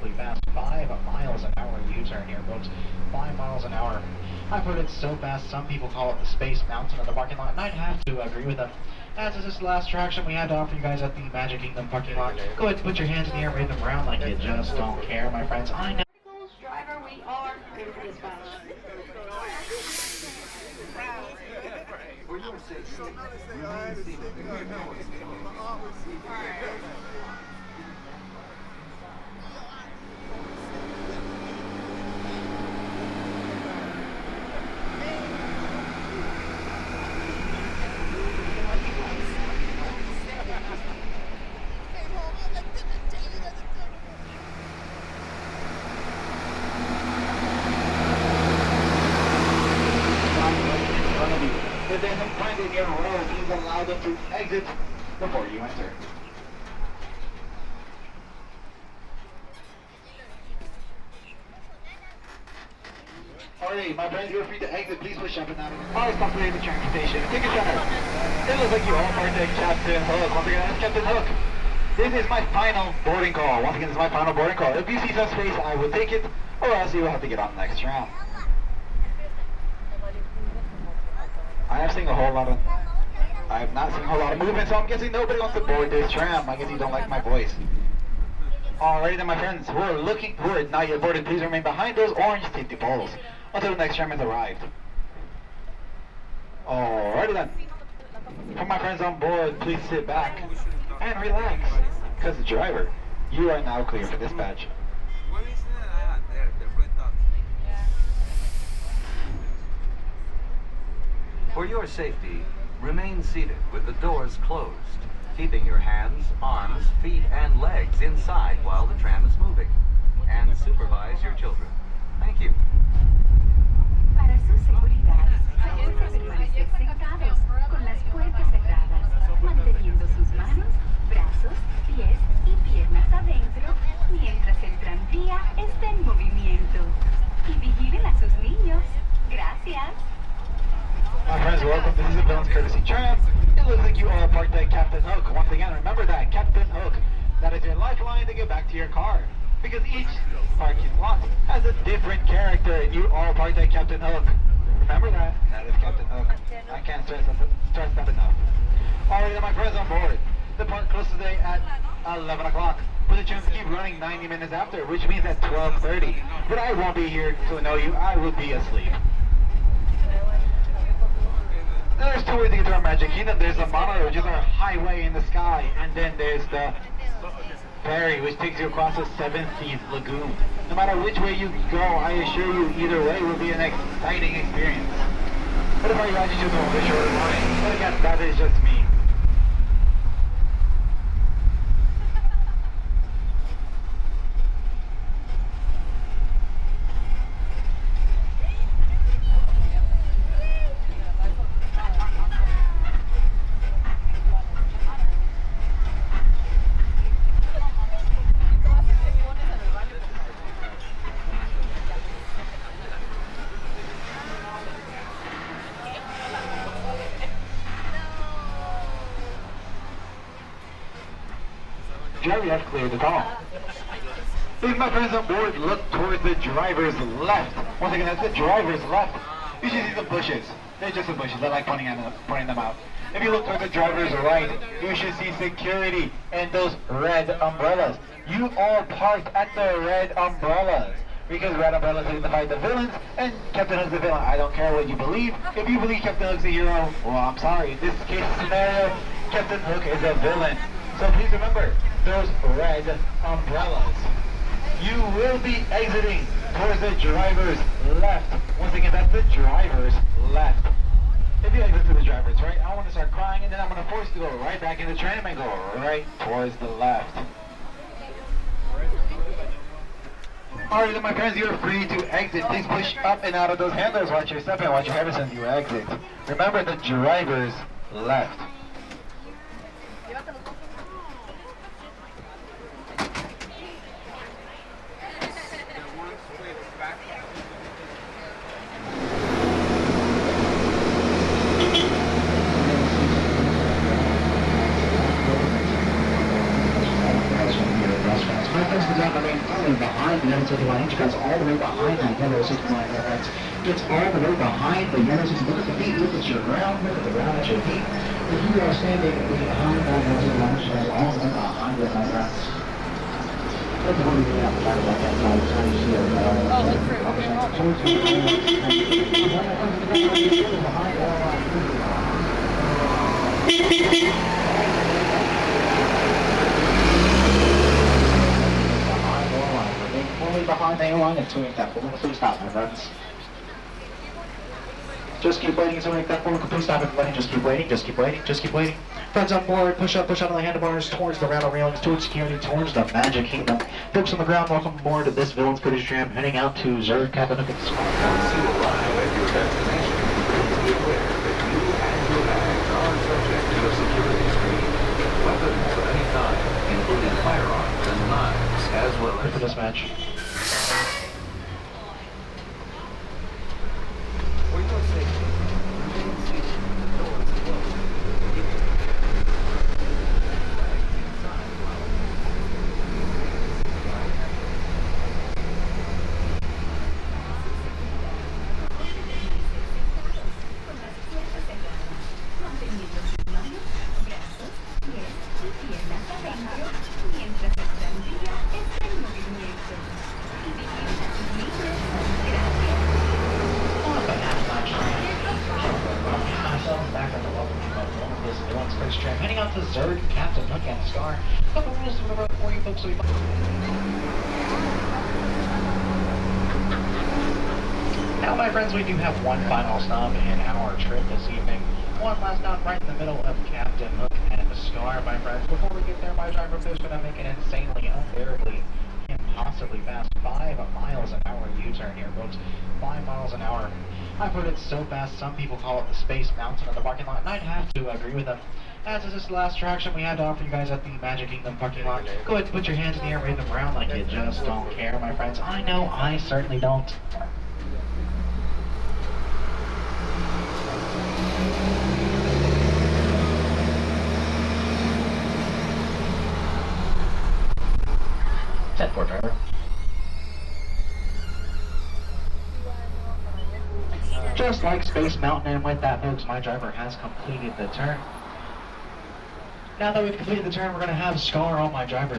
incredibly fast. 5 miles an hour U-turn here, folks. 5 miles an hour. I've heard it so fast, some people call it the Space Mountain of the parking lot, and I'd have to agree with them. As this is the last attraction we had to offer you guys at the Magic Kingdom parking lot, go ahead and put your hands in the air, wave them around like you just don't care, my friends. I know. Driver, we are ready for dispatch. If there's a friend in your row, please allow them to exit before you enter. Alright, my friends, you're free to exit. Please push up and out. Alright, stop here at the train station. Ticket center. It looks like you all partake Captain Hook. Once again, that's Captain Hook. This is my final boarding call. Once again, this is my final boarding call. If you see some space, I will take it, or else you will have to get on the next tram. I have seen a whole lot of... I have not seen a whole lot of movement, so I'm guessing nobody wants to board this tram. I guess you don't like my voice. Alrighty then, my friends, who are not yet boarded, please remain behind those orange safety poles until the next tram has arrived. Alrighty then. For my friends on board, please sit back and relax, because the driver, you are now clear for dispatch. For your safety, remain seated with the doors closed, keeping your hands, arms, feet, and legs inside while the tram is moving. And supervise your children. Thank you. Para su seguridad, favor de permanecer sentados con las puertas cerradas, manteniendo sus manos, brazos, pies y piernas adentro mientras el tranvía está en movimiento. Y vigilen a sus niños. Gracias. My friends, welcome. This is a Villain's Courtesy Tram. It looks like you all parked at Captain Hook. Once again, remember that, Captain Hook. That is your lifeline to get back to your car. Because each parking lot has a different character, and you all parked at Captain Hook. Remember that? That is Captain Hook. I can't stress that enough. Alright then, my friends on board. The park closes today at 11 o'clock. But the trains keep running 90 minutes after, which means at 12:30. But I won't be here to annoy you. I will be asleep. There's two ways to get to our Magic Kingdom. There's the monorail, which is our highway in the sky, and then there's the ferry, which takes you across the Seven Seas Lagoon. No matter which way you go, I assure you, either way will be an exciting experience. What if I guide you to the shorter line? But again, that is just me. Jerry has cleared the tunnel. If my friends on board look towards the driver's left, once again, that's the driver's left, you should see the bushes. They're just the bushes. I like pointing them out. If you look towards the driver's right, you should see security and those red umbrellas. You all parked at the red umbrellas. Because red umbrellas signify the villains, and Captain Hook's the villain. I don't care what you believe. If you believe Captain Hook's a hero, well, I'm sorry. In this case scenario, Captain Hook is a villain. So please remember, those red umbrellas. You will be exiting towards the driver's left. Once again, that's the driver's left. If you exit to the driver's right, I want to start crying, and then I'm going to force you to go right back in the tram and go right towards the left. Alright then, my friends, you're free to exit. Please push up and out of those handles. Watch your step and watch your head as you exit. Remember, the driver's left. that remain fully behind the yellow 61 inch, gets all the way behind that yellow 61, my friends. Gets all the way behind the yellow 61. Look at the feet, look at your ground, look at the ground at your feet. If you are standing behind that yellow 61 inch, that's all the way behind it, my friends. Look at what we have to talk about that side, trying to see it. Oh, look for it. Okay, behind the airline until we make that full complete stop, my friends. Just keep waiting until we make that full complete stop, everybody. Just keep waiting, just keep waiting, just keep waiting. Friends on board, push up on the handlebars towards the rattle railings, towards security, towards the Magic Kingdom. Folks on the ground, welcome aboard to this Villains Cruise Tram, heading out to Zurg, Kappenhoek, and Square. Once you arrive at your destination, please be aware that you and your bags are subject to a security screen. Weapons of any kind, including firearms and knives, as well as... For this match. For your safety, remain seated with the doors closed. Keep your legs inside while Manteniendo sus manos, brazos, pies y piernas adentro, mientras la sandía está en movimiento. Y vivir así libres. Gracias. Myself back at the welcome of this Villains Cruise Tram, heading out to Zurg, Kappenhoek, and Scar. A couple rules for the road for you folks. Now, my friends, we do have one final stop in our trip this evening. One last stop right in the middle of Kappenhoek and Scar, my friends. Before we get there, my driver is going to make an insanely, unbearably, impossibly fast 5 miles an hour U-turn here, folks. 5 miles an hour. I've heard it so fast, some people call it the Space Mountain in the parking lot, and I'd have to agree with them. As is this last attraction we had to offer you guys at the Magic Kingdom parking lot. Go ahead and put your hands in the air, wave them around like you just don't care, my friends. I know, I certainly don't. Set for driver. Just like Space Mountain, and with that, folks, my driver has completed the turn. Now that we've completed the turn, we're going to have Scar on my driver.